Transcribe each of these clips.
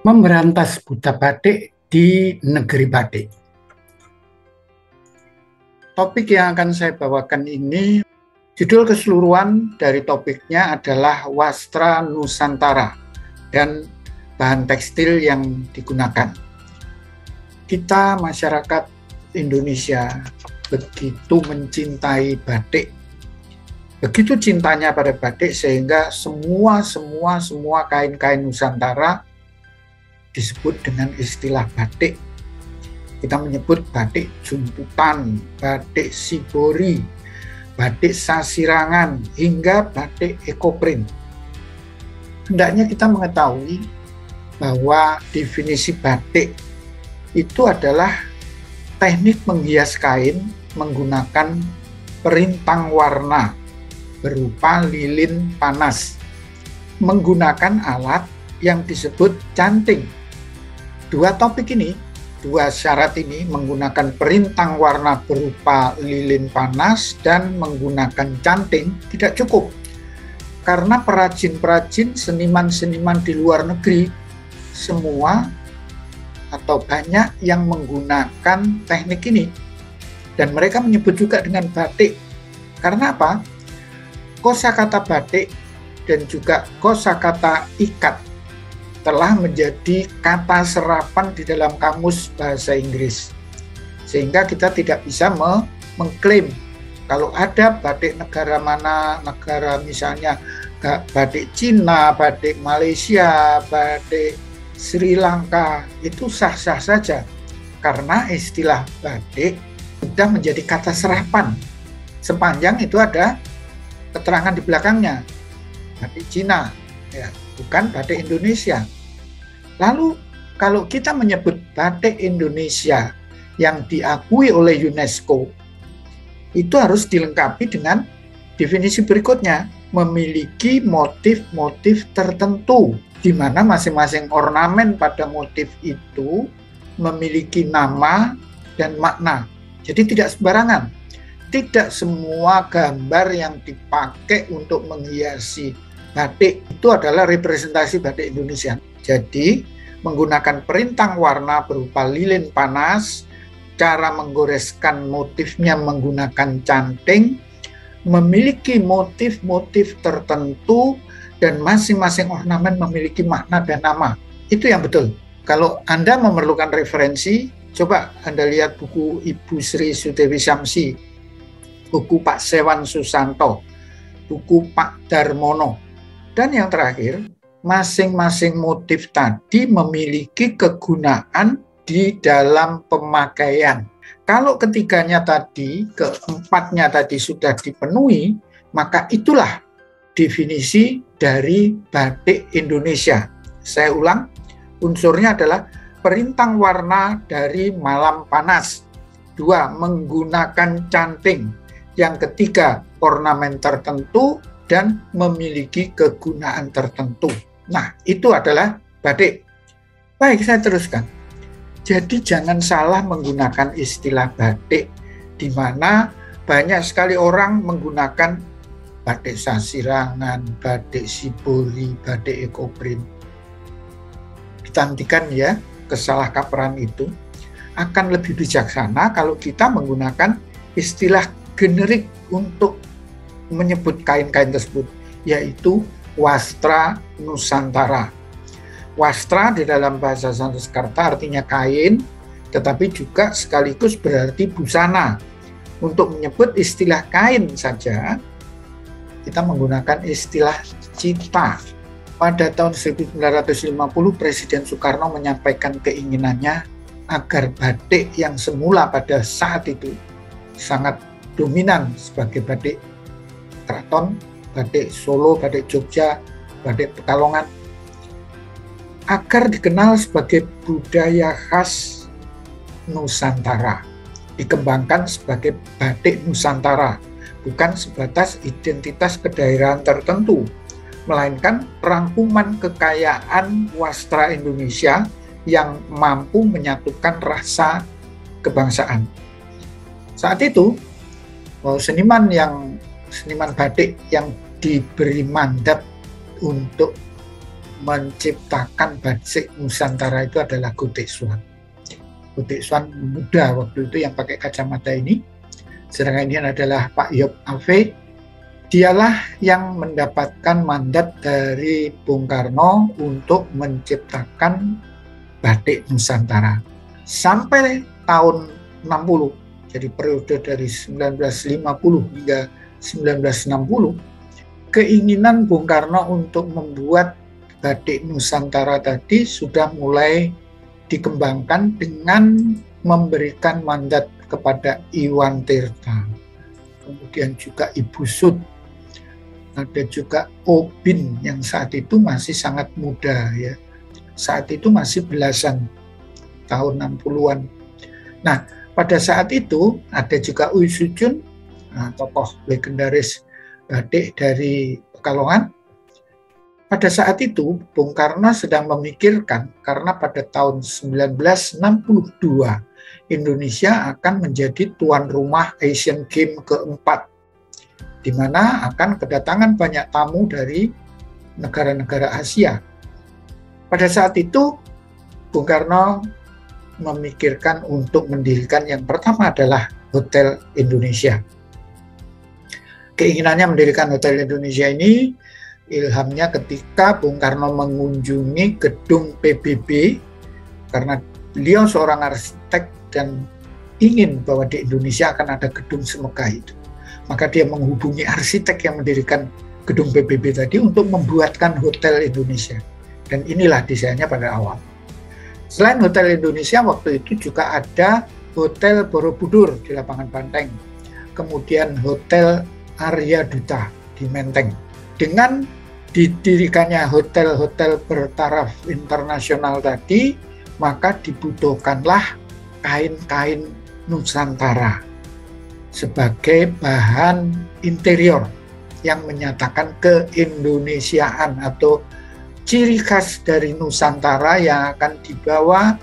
Memberantas buta batik di negeri batik. Topik yang akan saya bawakan ini, judul keseluruhan dari topiknya adalah Wastra Nusantara dan bahan tekstil yang digunakan. Kita masyarakat Indonesia begitu mencintai batik, begitu cintanya pada batik sehingga semua kain-kain Nusantara disebut dengan istilah batik. Kita menyebut batik juntutan, batik sibori, batik sasirangan, hingga batik ekoprint. Hendaknya kita mengetahui bahwa definisi batik itu adalah teknik menghias kain menggunakan perintang warna berupa lilin panas, menggunakan alat yang disebut canting. Dua syarat ini menggunakan perintang warna berupa lilin panas dan menggunakan canting tidak cukup. Karena perajin-perajin, seniman-seniman di luar negeri, semua atau banyak yang menggunakan teknik ini. Dan mereka menyebut juga dengan batik. Karena apa? Kosakata batik dan juga kosakata ikat telah menjadi kata serapan di dalam kamus bahasa Inggris. Sehingga kita tidak bisa mengklaim kalau ada batik negara mana, negara misalnya batik Cina, batik Malaysia, batik Sri Lanka, itu sah-sah saja. Karena istilah batik sudah menjadi kata serapan. Sepanjang itu ada keterangan di belakangnya. Batik Cina, ya, bukan batik Indonesia. Lalu kalau kita menyebut batik Indonesia yang diakui oleh UNESCO, itu harus dilengkapi dengan definisi berikutnya, memiliki motif-motif tertentu, di mana masing-masing ornamen pada motif itu memiliki nama dan makna. Jadi tidak sembarangan. Tidak semua gambar yang dipakai untuk menghiasi batik itu adalah representasi batik Indonesia. Jadi, menggunakan perintang warna berupa lilin panas, cara menggoreskan motifnya menggunakan canting, memiliki motif-motif tertentu, dan masing-masing ornamen memiliki makna dan nama. Itu yang betul. Kalau Anda memerlukan referensi, coba Anda lihat buku Ibu Sri Sudewi Samsi, buku Pak Sewan Susanto, buku Pak Darmono, dan yang terakhir, masing-masing motif tadi memiliki kegunaan di dalam pemakaian. Kalau keempatnya tadi sudah dipenuhi, maka itulah definisi dari batik Indonesia. Saya ulang, unsurnya adalah perintang warna dari malam panas. 2. Menggunakan canting. Yang ketiga, ornamen tertentu dan memiliki kegunaan tertentu. Nah, itu adalah batik. Baik, saya teruskan. Jadi jangan salah menggunakan istilah batik, di mana banyak sekali orang menggunakan batik sasirangan, batik sibori, batik ekoprint. Kita hentikan ya kesalahkaprahan itu. Akan lebih bijaksana kalau kita menggunakan istilah generik untuk menyebut kain-kain tersebut, yaitu Wastra Nusantara. Wastra di dalam bahasa Sanskerta artinya kain, tetapi juga sekaligus berarti busana. Untuk menyebut istilah kain saja, kita menggunakan istilah cita. Pada tahun 1950, Presiden Soekarno menyampaikan keinginannya agar batik yang semula pada saat itu sangat dominan sebagai batik Keraton, batik Solo, batik Jogja, batik Pekalongan, agar dikenal sebagai budaya khas Nusantara, dikembangkan sebagai batik Nusantara, bukan sebatas identitas kedaerahan tertentu, melainkan rangkuman kekayaan wastra Indonesia yang mampu menyatukan rasa kebangsaan. Saat itu, seniman batik yang diberi mandat untuk menciptakan batik Nusantara itu adalah Gotik Swan. Gotik Swan muda waktu itu yang pakai kacamata ini. Sedangkan ini adalah Pak Yop Ave. Dialah yang mendapatkan mandat dari Bung Karno untuk menciptakan batik Nusantara. Sampai tahun 60, jadi periode dari 1950 hingga 1960, keinginan Bung Karno untuk membuat batik Nusantara tadi sudah mulai dikembangkan dengan memberikan mandat kepada Iwan Tirta, kemudian juga Ibu Sud, ada juga Obin yang saat itu masih sangat muda ya, saat itu masih belasan tahun 60-an. Nah, pada saat itu ada juga Uy Sujun, tokoh legendaris batik dari Pekalongan. Pada saat itu Bung Karno sedang memikirkan, karena pada tahun 1962 Indonesia akan menjadi tuan rumah Asian Games keempat, di mana akan kedatangan banyak tamu dari negara-negara Asia. Pada saat itu Bung Karno memikirkan untuk mendirikan yang pertama adalah Hotel Indonesia. Keinginannya mendirikan Hotel Indonesia ini ilhamnya ketika Bung Karno mengunjungi gedung PBB, karena beliau seorang arsitek dan ingin bahwa di Indonesia akan ada gedung semegah itu. Maka dia menghubungi arsitek yang mendirikan gedung PBB tadi untuk membuatkan Hotel Indonesia. Dan inilah desainnya pada awal. Selain Hotel Indonesia, waktu itu juga ada Hotel Borobudur di Lapangan Banteng, kemudian Hotel Arya Duta di Menteng. Dengan didirikannya hotel-hotel bertaraf internasional tadi, maka dibutuhkanlah kain-kain Nusantara sebagai bahan interior yang menyatakan keindonesiaan atau ciri khas dari Nusantara yang akan dibawa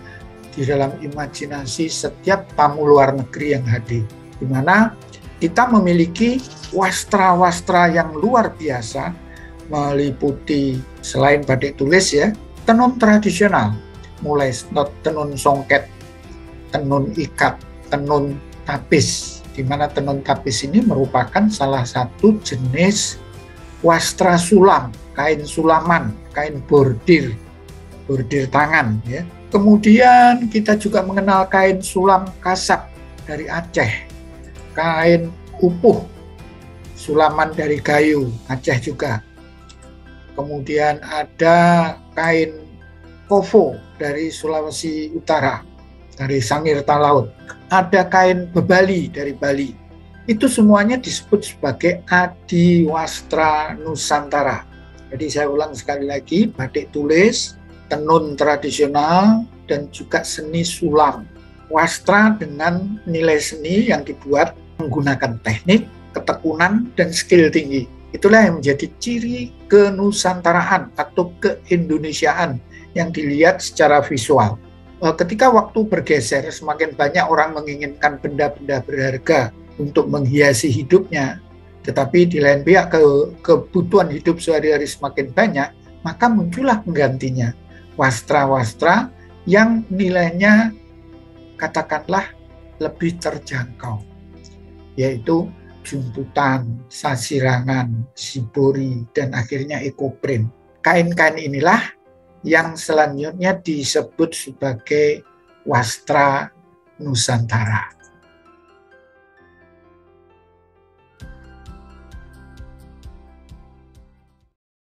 di dalam imajinasi setiap tamu luar negeri yang hadir. Di mana kita memiliki wastra-wastra yang luar biasa, meliputi selain batik tulis ya, tenun tradisional, mulai tenun songket, tenun ikat, tenun tapis, di mana tenun tapis ini merupakan salah satu jenis wastra sulam, kain sulaman, kain bordir tangan ya. Kemudian kita juga mengenal kain sulam kasab dari Aceh, kain upuh, sulaman dari kayu, Aceh juga. Kemudian ada kain kofo dari Sulawesi Utara, dari Sangir Talaut. Ada kain bebali dari Bali. Itu semuanya disebut sebagai adiwastra Nusantara. Jadi saya ulang sekali lagi, batik tulis, tenun tradisional, dan juga seni sulam. Wastra dengan nilai seni yang dibuat menggunakan teknik, ketekunan, dan skill tinggi. Itulah yang menjadi ciri kenusantaraan atau keindonesiaan yang dilihat secara visual. Ketika waktu bergeser, semakin banyak orang menginginkan benda-benda berharga untuk menghiasi hidupnya, tetapi di lain pihak kebutuhan hidup sehari-hari semakin banyak, maka muncullah penggantinya, wastra-wastra yang nilainya katakanlah lebih terjangkau, yaitu jumputan, sasirangan, shibori, dan akhirnya ekoprint. Kain-kain inilah yang selanjutnya disebut sebagai wastra Nusantara.